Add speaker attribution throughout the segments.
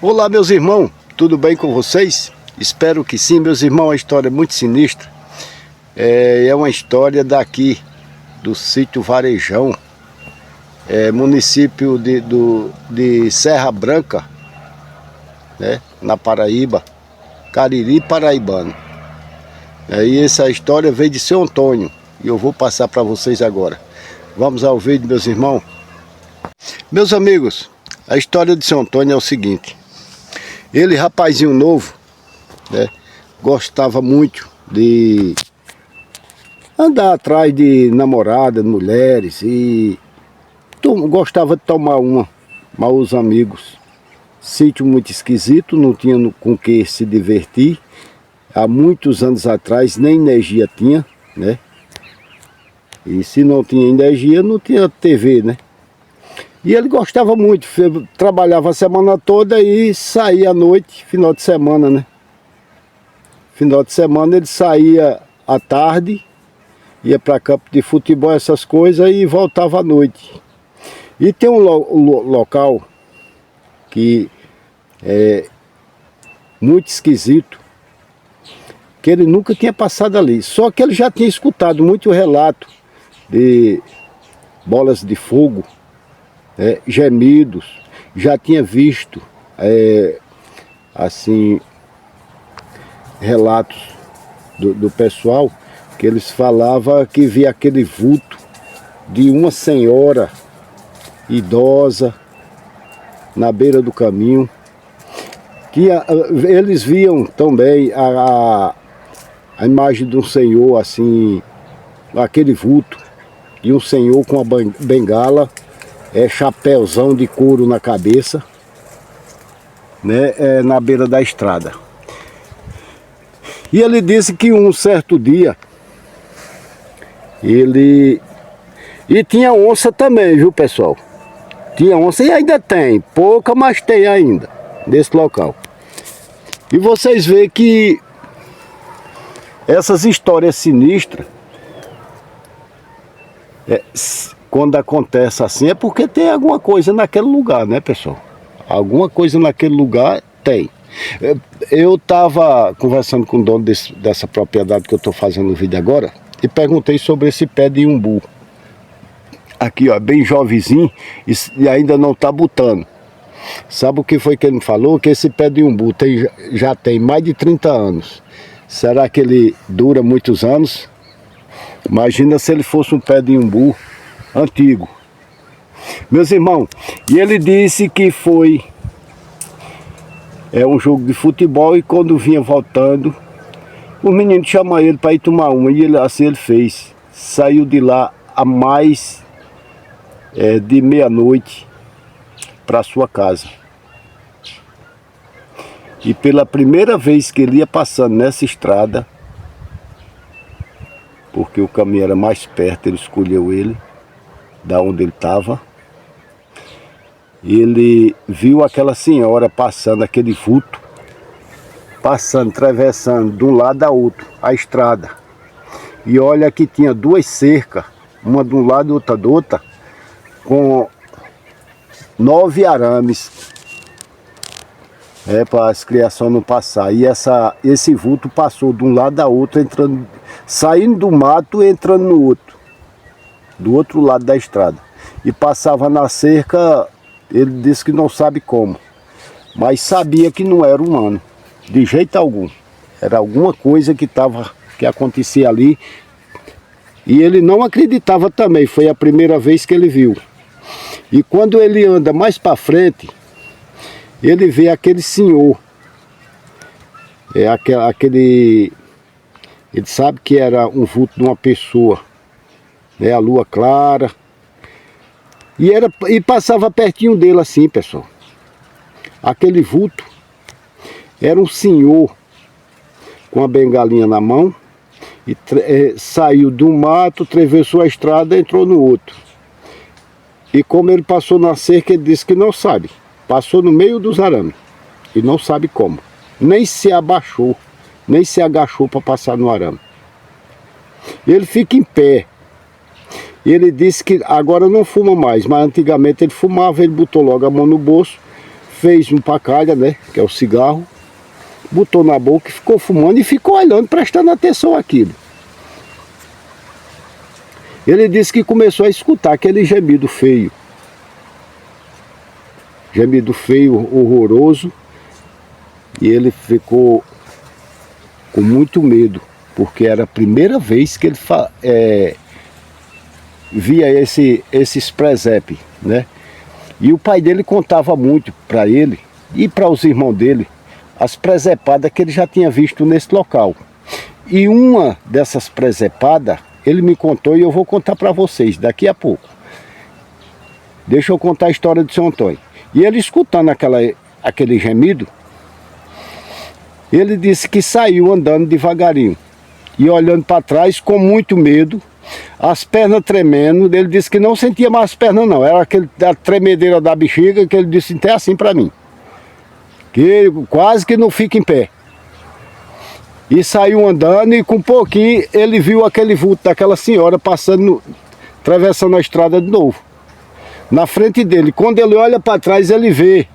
Speaker 1: Olá, meus irmãos, tudo bem com vocês? Espero que sim, meus irmãos. A história é muito sinistra. É uma história daqui, do sítio Varejão, município de Serra Branca, né, na Paraíba, Cariri paraibano. E essa história veio de Seu Antônio, e eu vou passar para vocês agora. Vamos ao vídeo, meus irmãos. Meus amigos, a história de Seu Antônio é o seguinte. Ele, rapazinho novo, né, gostava muito de andar atrás de namoradas, mulheres, e gostava de tomar uma, mas os amigos. Sítio muito esquisito, não tinha com que se divertir. Há muitos anos atrás nem energia tinha, né? E se não tinha energia, não tinha TV, né? E ele gostava muito, trabalhava a semana toda e saía à noite, final de semana, né? Final de semana ele saía à tarde, ia para campo de futebol, essas coisas, e voltava à noite. E tem um local que é muito esquisito, que ele nunca tinha passado ali. Só que ele já tinha escutado muito relato de bolas de fogo, gemidos, já tinha visto assim relatos do pessoal que eles falavam que via aquele vulto de uma senhora idosa na beira do caminho, que eles viam também a imagem de um senhor assim, aquele vulto de um senhor com a bengala, chapéuzão de couro na cabeça, né, na beira da estrada. E ele disse que um certo dia e tinha onça também, viu, pessoal? Tinha onça e ainda tem, pouca, mas tem ainda nesse local. E vocês veem que essas histórias sinistras, quando acontece assim, é porque tem alguma coisa naquele lugar, né, pessoal? Alguma coisa naquele lugar tem. Eu estava conversando com o dono dessa propriedade que eu estou fazendo o vídeo agora, e perguntei sobre esse pé de umbu. Aqui, ó, bem jovenzinho, e ainda não está botando. Sabe o que foi que ele me falou? Que esse pé de umbu já tem mais de 30 anos. Será que ele dura muitos anos? Imagina se ele fosse um pé de umbu antigo. Meus irmãos, e ele disse que foi um jogo de futebol, e quando vinha voltando, o menino chama ele para ir tomar uma, e assim ele fez. Saiu de lá a mais de meia-noite para sua casa. E pela primeira vez que ele ia passando nessa estrada, porque o caminho era mais perto, ele escolheu ele, da onde ele estava, ele viu aquela senhora passando, aquele vulto, passando, atravessando de um lado a outro, a estrada. E olha que tinha duas cercas, uma de um lado e outra do outro, com 9 arames, para as criações não passar. E esse vulto passou de um lado a outro, entrando, saindo do mato e entrando no outro, do outro lado da estrada. E passava na cerca, ele disse que não sabe como, mas sabia que não era humano, de jeito algum. Era alguma coisa que acontecia ali, e ele não acreditava também, foi a primeira vez que ele viu. E quando ele anda mais para frente, ele vê aquele senhor, ele sabe que era um vulto de uma pessoa, a lua clara, e passava pertinho dele assim, pessoal. Aquele vulto era um senhor com a bengalinha na mão, e saiu do mato, atravessou a estrada e entrou no outro. E como ele passou na cerca, ele disse que não sabe. Passou no meio dos arames e não sabe como. Nem se abaixou, nem se agachou para passar no arame. Ele fica em pé. Ele disse que agora não fuma mais, mas antigamente ele fumava. Ele botou logo a mão no bolso, fez um pacalha, né, que é o cigarro, botou na boca e ficou fumando e ficou olhando, prestando atenção àquilo. Ele disse que começou a escutar aquele gemido feio. Gemido feio, horroroso. E ele ficou com muito medo, porque era a primeira vez que ele via esses presépio, né? E o pai dele contava muito para ele e para os irmãos dele as presepadas que ele já tinha visto nesse local. E uma dessas presepadas, ele me contou e eu vou contar para vocês daqui a pouco. Deixa eu contar a história do seu Antônio. E ele escutando aquele gemido, ele disse que saiu andando devagarinho e olhando para trás com muito medo, as pernas tremendo. Ele disse que não sentia mais as pernas não, era a tremedeira da bexiga, que ele disse até assim para mim, que quase que não fica em pé. E saiu andando e com um pouquinho ele viu aquele vulto daquela senhora passando, atravessando a estrada de novo, na frente dele. Quando ele olha para trás, ele vê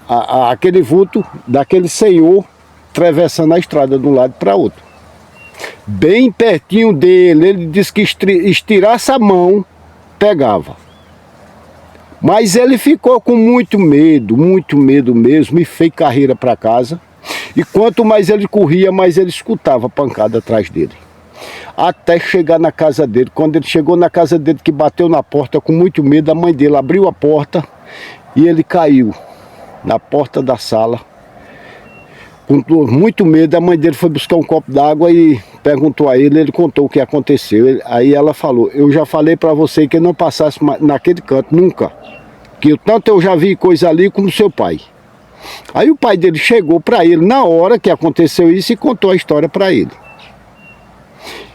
Speaker 1: aquele vulto daquele senhor atravessando a estrada de um lado para outro. Bem pertinho dele, ele disse que estirasse a mão, pegava. Mas ele ficou com muito medo mesmo, e fez carreira para casa. E quanto mais ele corria, mais ele escutava a pancada atrás dele. Até chegar na casa dele. Quando ele chegou na casa dele, que bateu na porta com muito medo, a mãe dele abriu a porta e ele caiu na porta da sala. Com muito medo, a mãe dele foi buscar um copo d'água e perguntou a ele contou o que aconteceu. Aí ela falou: eu já falei para você que não passasse naquele canto nunca, que tanto eu já vi coisa ali como seu pai. Aí o pai dele chegou para ele na hora que aconteceu isso e contou a história para ele.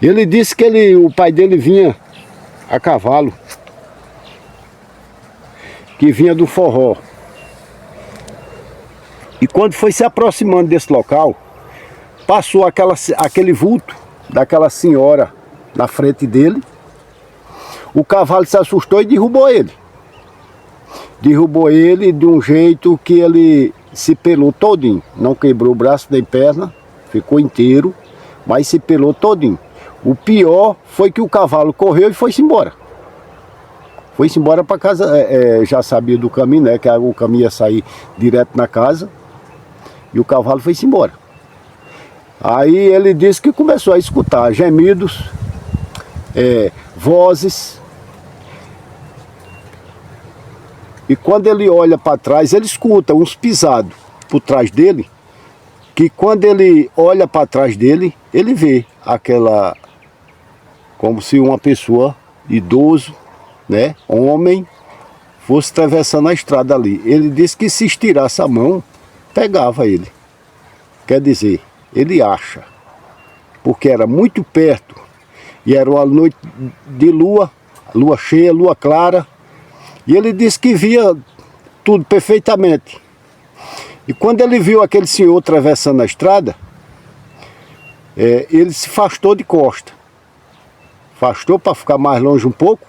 Speaker 1: Ele disse que o pai dele vinha a cavalo, que vinha do forró. E quando foi se aproximando desse local, passou aquele vulto daquela senhora na frente dele. O cavalo se assustou e derrubou ele. Derrubou ele de um jeito que ele se pelou todinho. Não quebrou o braço nem perna, ficou inteiro, mas se pelou todinho. O pior foi que o cavalo correu e foi-se embora. Foi-se embora para casa, já sabia do caminho, né? Que o caminho ia sair direto na casa. E o cavalo foi-se embora. Aí ele disse que começou a escutar gemidos, vozes. E quando ele olha para trás, ele escuta uns pisados por trás dele, que quando ele olha para trás dele, ele vê aquela, como se uma pessoa, idoso, né, homem, fosse atravessando a estrada ali. Ele disse que se estirasse a mão, pegava ele. Quer dizer, ele acha, porque era muito perto, e era uma noite de lua cheia, lua clara, e ele disse que via tudo perfeitamente. E quando ele viu aquele senhor atravessando a estrada, ele se afastou de costa. Afastou para ficar mais longe um pouco.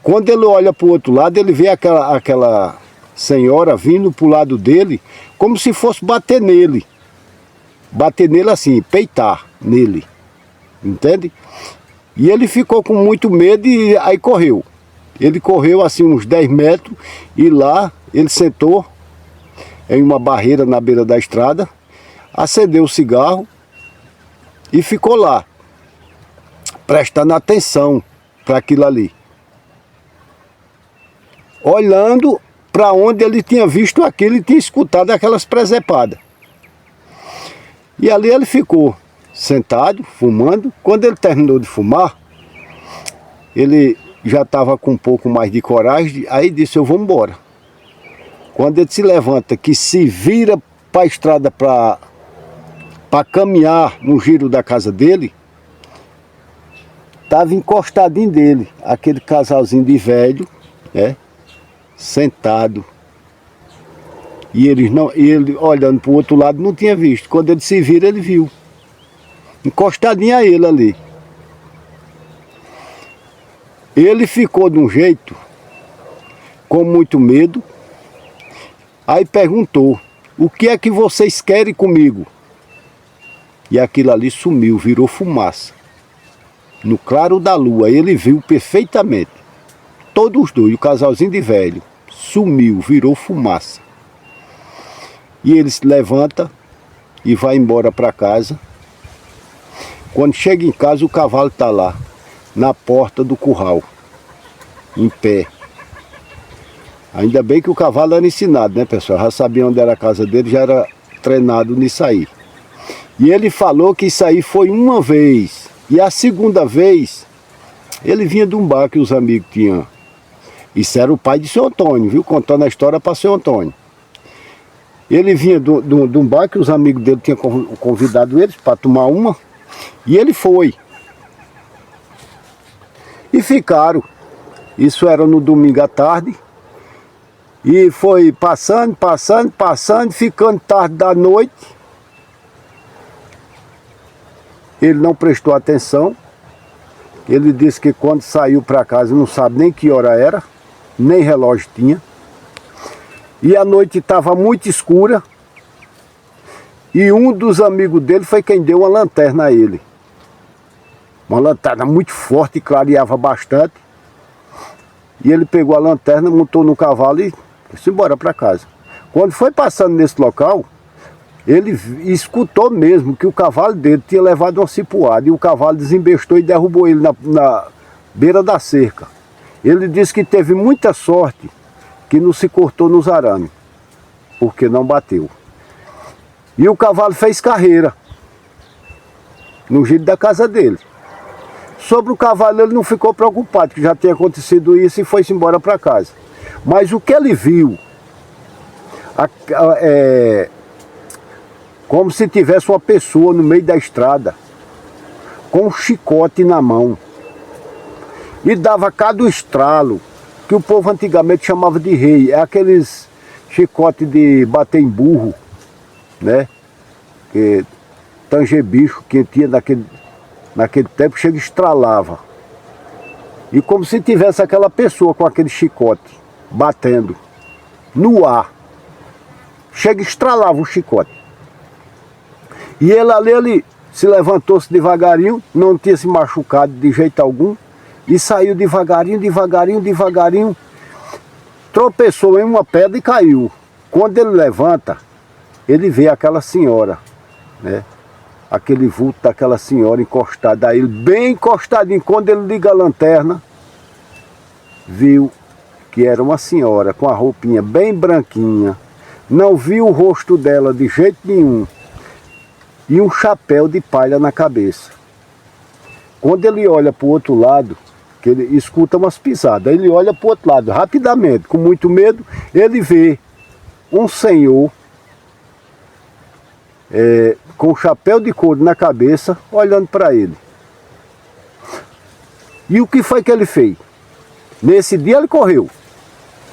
Speaker 1: Quando ele olha para o outro lado, ele vê aquela senhora vindo para o lado dele, como se fosse bater nele. Bater nele assim, peitar nele. Entende? E ele ficou com muito medo e aí correu. Ele correu assim uns 10 metros e lá ele sentou em uma barreira na beira da estrada, acendeu o cigarro e ficou lá, prestando atenção para aquilo ali. Olhando para onde ele tinha visto aquilo e tinha escutado aquelas presepadas. E ali ele ficou sentado, fumando. Quando ele terminou de fumar, ele já estava com um pouco mais de coragem, aí disse: eu vou embora. Quando ele se levanta, que se vira para a estrada para caminhar no giro da casa dele, estava encostadinho dele, aquele casalzinho de velho, né, sentado. E ele olhando para o outro lado não tinha visto. Quando ele se vira, ele viu. Encostadinho a ele ali. Ele ficou de um jeito, com muito medo. Aí perguntou: o que é que vocês querem comigo? E aquilo ali sumiu, virou fumaça. No claro da lua, ele viu perfeitamente. Todos os dois, o casalzinho de velho, sumiu, virou fumaça. E ele se levanta e vai embora para casa. Quando chega em casa, o cavalo está lá, na porta do curral, em pé. Ainda bem que o cavalo era ensinado, né, pessoal? Já sabia onde era a casa dele, já era treinado nisso aí. E ele falou que isso aí foi uma vez. E a segunda vez, ele vinha de um bar que os amigos tinham. Isso era o pai de seu Antônio, viu? Contando a história para seu Antônio. Ele vinha de um bar que os amigos dele tinham convidado eles para tomar uma. E ele foi. E ficaram. Isso era no domingo à tarde. E foi passando, ficando tarde da noite. Ele não prestou atenção. Ele disse que quando saiu para casa não sabe nem que hora era, nem relógio tinha. E a noite estava muito escura. E um dos amigos dele foi quem deu uma lanterna a ele. Uma lanterna muito forte, clareava bastante. E ele pegou a lanterna, montou no cavalo e foi embora para casa. Quando foi passando nesse local, ele escutou mesmo que o cavalo dele tinha levado uma cipuada. E o cavalo desembestou e derrubou ele na beira da cerca. Ele disse que teve muita sorte que não se cortou nos arames, porque não bateu. E o cavalo fez carreira no giro da casa dele. Sobre o cavalo ele não ficou preocupado, que já tinha acontecido isso e foi-se embora para casa. Mas o que ele viu, como se tivesse uma pessoa no meio da estrada, com um chicote na mão. E dava cada estralo, que o povo antigamente chamava de rei. É aqueles chicote de bater em burro, né? Que tanger bicho que tinha naquele tempo, chega e estralava. E como se tivesse aquela pessoa com aquele chicote, batendo no ar. Chega e estralava o chicote. E ele se levantou-se devagarinho, não tinha se machucado de jeito algum, e saiu devagarinho, tropeçou em uma pedra e caiu. Quando ele levanta, ele vê aquela senhora, né? Aquele vulto daquela senhora encostada a ele, bem encostadinho. Quando ele liga a lanterna, viu que era uma senhora com a roupinha bem branquinha, não viu o rosto dela de jeito nenhum, e um chapéu de palha na cabeça. Quando ele olha para o outro lado, que ele escuta umas pisadas, ele olha para o outro lado, rapidamente, com muito medo, ele vê um senhor com um chapéu de couro na cabeça, olhando para ele. E o que foi que ele fez? Nesse dia ele correu,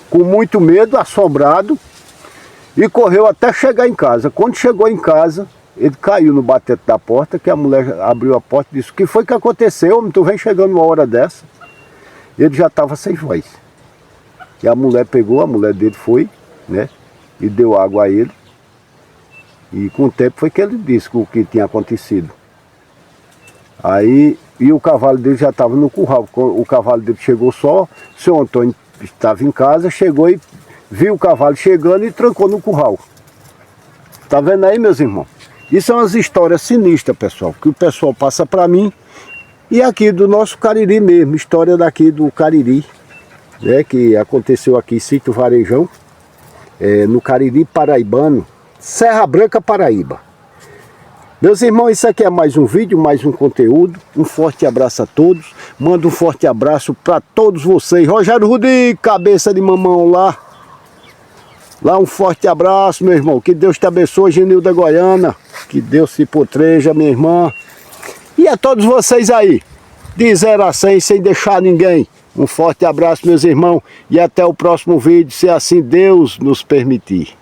Speaker 1: com muito medo, assombrado, e correu até chegar em casa. Quando chegou em casa, ele caiu no batente da porta, que a mulher abriu a porta e disse: o que foi que aconteceu, homem? Tu vem chegando uma hora dessa? Ele já estava sem voz. E a mulher pegou, a mulher dele foi, né, e deu água a ele. E com o tempo foi que ele disse o que tinha acontecido. Aí, e o cavalo dele já estava no curral. O cavalo dele chegou só, o seu Antônio estava em casa, chegou e viu o cavalo chegando e trancou no curral. Tá vendo aí, meus irmãos? Isso são as histórias sinistras, pessoal, que o pessoal passa para mim. E aqui do nosso Cariri mesmo, história daqui do Cariri, né, que aconteceu aqui em Sítio Varejão, no Cariri paraibano, Serra Branca, Paraíba. Meus irmãos, isso aqui é mais um vídeo, mais um conteúdo. Um forte abraço a todos. Mando um forte abraço para todos vocês. Rogério Rudi, cabeça de mamão lá. Lá um forte abraço, meu irmão. Que Deus te abençoe, Genilda Goiana. Que Deus se potreja, minha irmã. E a todos vocês aí, de 0 a 100, sem deixar ninguém. Um forte abraço, meus irmãos. E até o próximo vídeo, se assim Deus nos permitir.